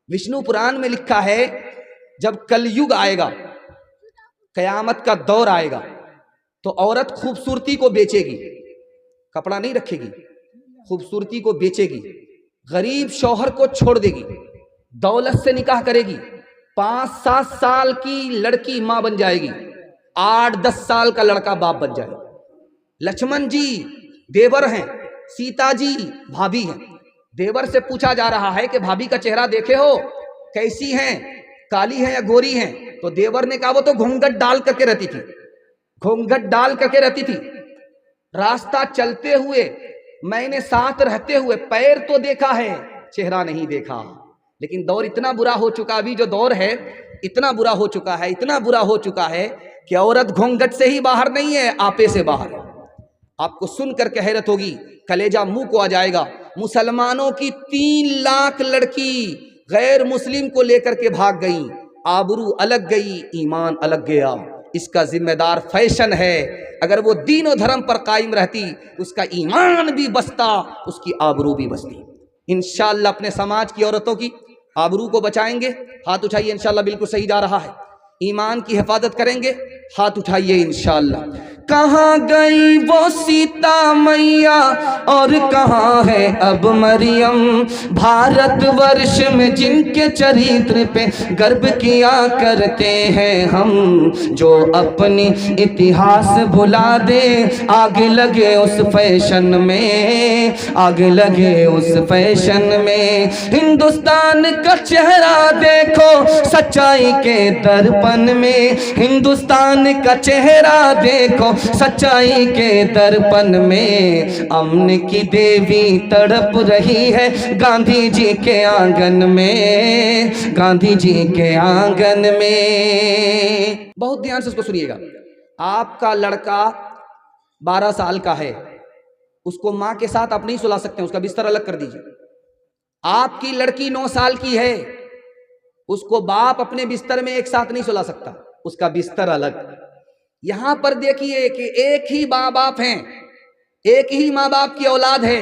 विष्णु पुराण में लिखा है जब कलयुग आएगा, कयामत का दौर आएगा, तो औरत खूबसूरती को बेचेगी, कपड़ा नहीं रखेगी, खूबसूरती को बेचेगी, गरीब शौहर को छोड़ देगी, दौलत से निकाह करेगी, 5-7 साल की लड़की मां बन जाएगी, 8-10 साल का लड़का बाप बन जाएगा। लक्ष्मण जी देवर हैं, सीता जी भाभी हैं। देवर से पूछा जा रहा है कि भाभी का चेहरा देखे हो, कैसी हैं, काली हैं या गोरी हैं? तो देवर ने कहा वो तो घूंघट डाल करके रहती थी, घूंघट डाल करके रहती थी। रास्ता चलते हुए मैंने साथ रहते हुए पैर तो देखा है, चेहरा नहीं देखा। लेकिन दौर इतना बुरा हो चुका, अभी जो दौर है इतना बुरा हो चुका है, इतना बुरा हो चुका है कि औरत घूंघट से ही बाहर नहीं है, आपे से बाहर है। आपको सुनकर के हैरत होगी, कलेजा मुंह को आ जाएगा। मुसलमानों की 3 लाख लड़की गैर मुस्लिम को लेकर के भाग गई, आबरू अलग गई, ईमान अलग गया। इसका जिम्मेदार फैशन है। अगर वो दीन और धर्म पर कायम रहती, उसका ईमान भी बचता, उसकी आबरू भी बचती। इंशाअल्लाह अपने समाज की औरतों की आबरू को बचाएंगे, हाथ उठाइए। इंशाअल्लाह बिल्कुल सही जा रहा है। ईमान की हिफाजत करेंगे, हाथ उठाइए इंशाअल्लाह। कहाँ गई वो सीता मैया और कहाँ है अब मरियम, भारतवर्ष में जिनके चरित्र पे गर्व किया करते हैं हम, जो अपनी इतिहास भुला दे, आगे लगे उस फैशन में, आगे लगे उस फैशन में। हिंदुस्तान का चेहरा देखो सच्चाई के दर्पण में, हिंदुस्तान का चेहरा देखो सच्चाई के दर्पण में। अमन की देवी तड़प रही है गांधी जी के आंगन में, गांधी जी के आंगन में। बहुत ध्यान से उसको सुनिएगा। आपका लड़का 12 साल का है, उसको मां के साथ आप नहीं सुला सकते, उसका बिस्तर अलग कर दीजिए। आपकी लड़की 9 साल की है, उसको बाप अपने बिस्तर में एक साथ नहीं सुला सकता, उसका बिस्तर अलग। यहां पर देखिए कि एक ही माँ बाप हैं, एक ही माँ बाप की औलाद है।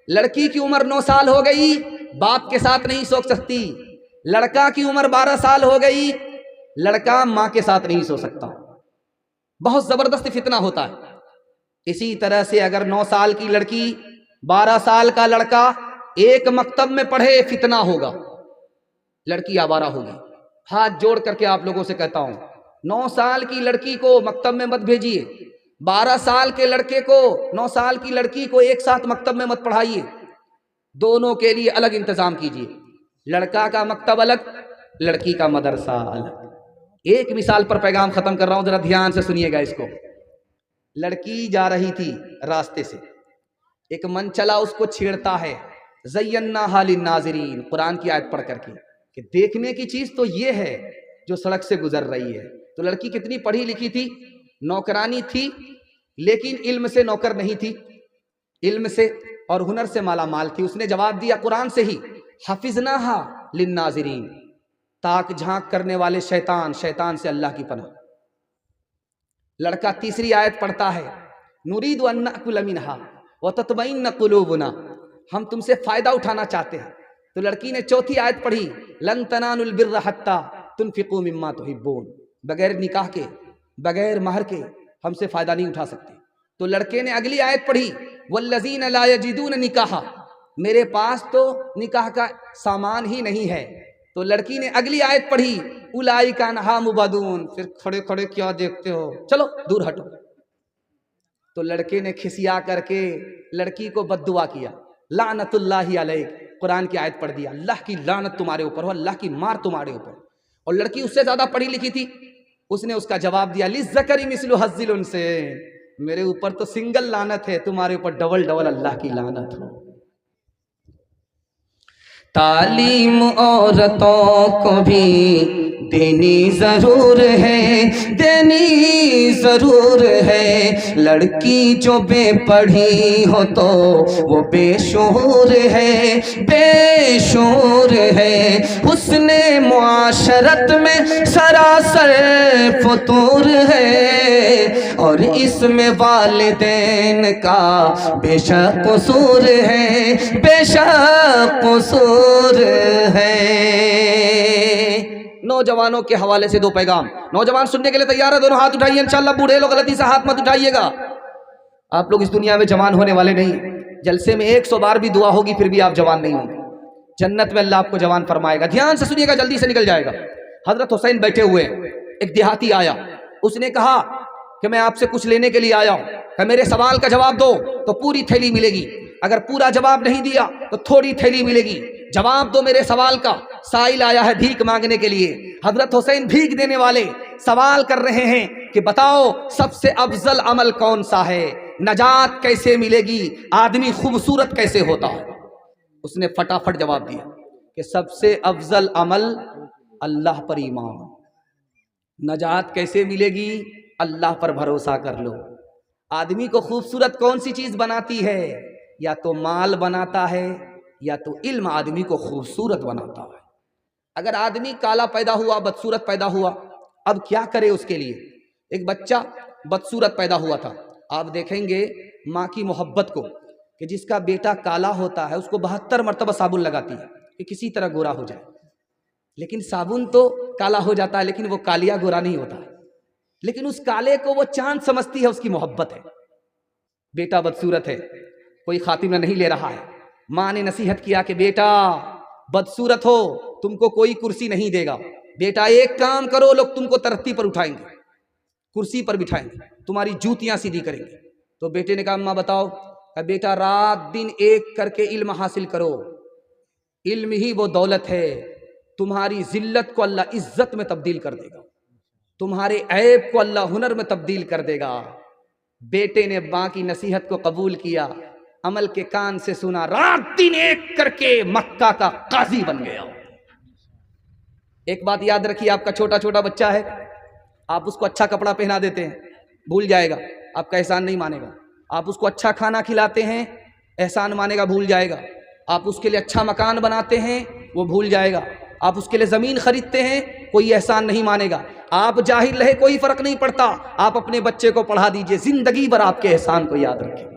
लड़की की उम्र 9 साल हो गई, बाप के साथ नहीं सो सकती। लड़का की उम्र 12 साल हो गई, लड़का मां के साथ नहीं सो सकता। बहुत जबरदस्त फितना होता है। इसी तरह से अगर 9 साल की लड़की 12 साल का लड़का एक मकतब में पढ़े, फितना होगा, लड़की आवारा होगी। हाथ जोड़ करके आप लोगों से कहता हूं, 9 साल की लड़की को मकतब में मत भेजिए, 12 साल के लड़के को, 9 साल की लड़की को एक साथ मकतब में मत पढ़ाइए। दोनों के लिए अलग इंतजाम कीजिए, लड़का का मकतब अलग, लड़की का मदरसा अलग। एक मिसाल पर पैगाम खत्म कर रहा हूं, जरा ध्यान से सुनिएगा इसको। लड़की जा रही थी रास्ते से, एक मन चला उसको छेड़ता है, ज़य्यन्ना हालिन नाज़रीन, कुरान की आयत पढ़ करके कि देखने की चीज तो ये है जो सड़क से गुजर रही है। तो लड़की कितनी पढ़ी लिखी थी, नौकरानी थी, लेकिन इल्म से नौकर नहीं थी, इल्म से और हुनर से माला माल थी। उसने जवाब दिया कुरान से ही, हफिज़नाहा लिन्नाज़िरीन, ताक झांक करने वाले शैतान, शैतान से अल्लाह की पनाह। लड़का तीसरी आयत पढ़ता है, नुरीदु अन नअकुल मिनहा व तत्मइन्न कुलूबुना, हम तुमसे फायदा उठाना चाहते हैं। तो लड़की ने चौथी आयत पढ़ी, लन तनालुल बिर्र हत्ता तुनफिकू मिम्मा तुहिब्बून, बगैर निकाह के, बगैर महर के हमसे फायदा नहीं उठा सकते। तो लड़के ने अगली आयत पढ़ी, वल्लज़ीना ला यजिदून निकाहा, मेरे पास तो निकाह का सामान ही नहीं है। तो लड़की ने अगली आयत पढ़ी, उलाइका अन्हा मुबअदून, फिर खड़े खड़े क्या देखते हो, चलो दूर हटो। तो लड़के ने खिसिया करके लड़की को बद्दुआ किया, लानतुल्लाहि अलैक, कुरान की आयत पढ़ दिया, अल्लाह की लानत तुम्हारे ऊपर हो, अल्लाह की मार तुम्हारे ऊपर। और लड़की उससे ज्यादा पढ़ी लिखी थी, उसने उसका जवाब दिया, लिज़्ज़करी मिस्लु हज़्ज़िल उन्सैन, मेरे ऊपर तो सिंगल लानत है, तुम्हारे ऊपर डबल डबल अल्लाह की लानत हो। तालीम औरतों को भी देनी जरूर है, देनी जरूर है। लड़की जो बेपढ़ी हो तो वो बेशूर है, बेशूर है। हुस्ने मुआशरत में सरासर फतूर है, और इसमें वालिदैन का बेशक कसूर है, बेशक कसूर है। नौजवानों के हवाले से 2 पैगाम। नौजवान सुनने के लिए तैयार है? दोनों हाथ उठाइए इंशाल्लाह। बूढ़े लोग गलती से हाथ मत उठाइएगा। आप लोग इस दुनिया में जवान होने वाले नहीं। जलसे में 100 बार भी दुआ होगी फिर भी आप जवान नहीं होंगे। जन्नत में अल्लाह आपको जवान फरमाएगा। ध्यान से सुनिएगा, जल्दी से निकल जाएगा। हजरत हुसैन बैठे हुए, एक देहाती आया, उसने कहा कि मैं आपसे कुछ लेने के लिए आया हूं, कि मेरे सवाल का जवाब दो तो पूरी थैली मिलेगी, अगर पूरा जवाब नहीं दिया तो थोड़ी थैली मिलेगी, जवाब दो मेरे सवाल का। साइल आया है भीख मांगने के लिए। हजरत हुसैन भीख देने वाले सवाल कर रहे हैं कि बताओ सबसे अफजल अमल कौन सा है, नजात कैसे मिलेगी, आदमी खूबसूरत कैसे होता है। उसने फटाफट जवाब दिया कि सबसे अफजल अमल अल्लाह पर ईमान। नजात कैसे मिलेगी? अल्लाह पर भरोसा कर लो। आदमी को खूबसूरत कौन सी चीज बनाती है? या तो माल बनाता है या तो इल्म आदमी को खूबसूरत बनाता है। अगर आदमी काला पैदा हुआ, बदसूरत पैदा हुआ, अब क्या करे उसके लिए? एक बच्चा बदसूरत पैदा हुआ था, आप देखेंगे माँ की मोहब्बत को कि जिसका बेटा काला होता है उसको 72 मरतबा साबुन लगाती है कि किसी तरह गोरा हो जाए। लेकिन साबुन तो काला हो जाता है लेकिन वो कालिया गोरा नहीं होता है। लेकिन उस काले को वो चांद समझती है, उसकी मोहब्बत है। बेटा बदसूरत है, कोई खातिमा नहीं ले रहा है, माँ ने नसीहत किया कि बेटा बदसूरत हो, तुमको कोई कुर्सी नहीं देगा, बेटा एक काम करो, लोग तुमको तरक्की पर उठाएंगे, कुर्सी पर बिठाएंगे, तुम्हारी जूतियां सीधी करेंगे। तो बेटे ने कहा अम्मा बताओ। बेटा रात दिन एक करके इल्म हासिल करो, इल्म ही वो दौलत है, तुम्हारी जिल्लत को अल्लाह इज्जत में तब्दील कर देगा, तुम्हारे ऐब को अल्लाह हुनर में तब्दील कर देगा। बेटे ने मां की नसीहत को कबूल किया, अमल के कान से सुना, रात दिन एक करके मक्का का काजी बन गया। एक बात याद रखिए, आपका छोटा छोटा बच्चा है, आप उसको अच्छा कपड़ा पहना देते हैं, भूल जाएगा, आपका एहसान नहीं मानेगा। आप उसको अच्छा खाना खिलाते हैं, एहसान मानेगा, भूल जाएगा। आप उसके लिए अच्छा मकान बनाते हैं, वो भूल जाएगा। आप उसके लिए ज़मीन खरीदते हैं, कोई एहसान नहीं मानेगा। आप जाहिल रहे कोई फ़र्क नहीं पड़ता, आप अपने बच्चे को पढ़ा दीजिए, ज़िंदगी भर आपके एहसान को याद रखें।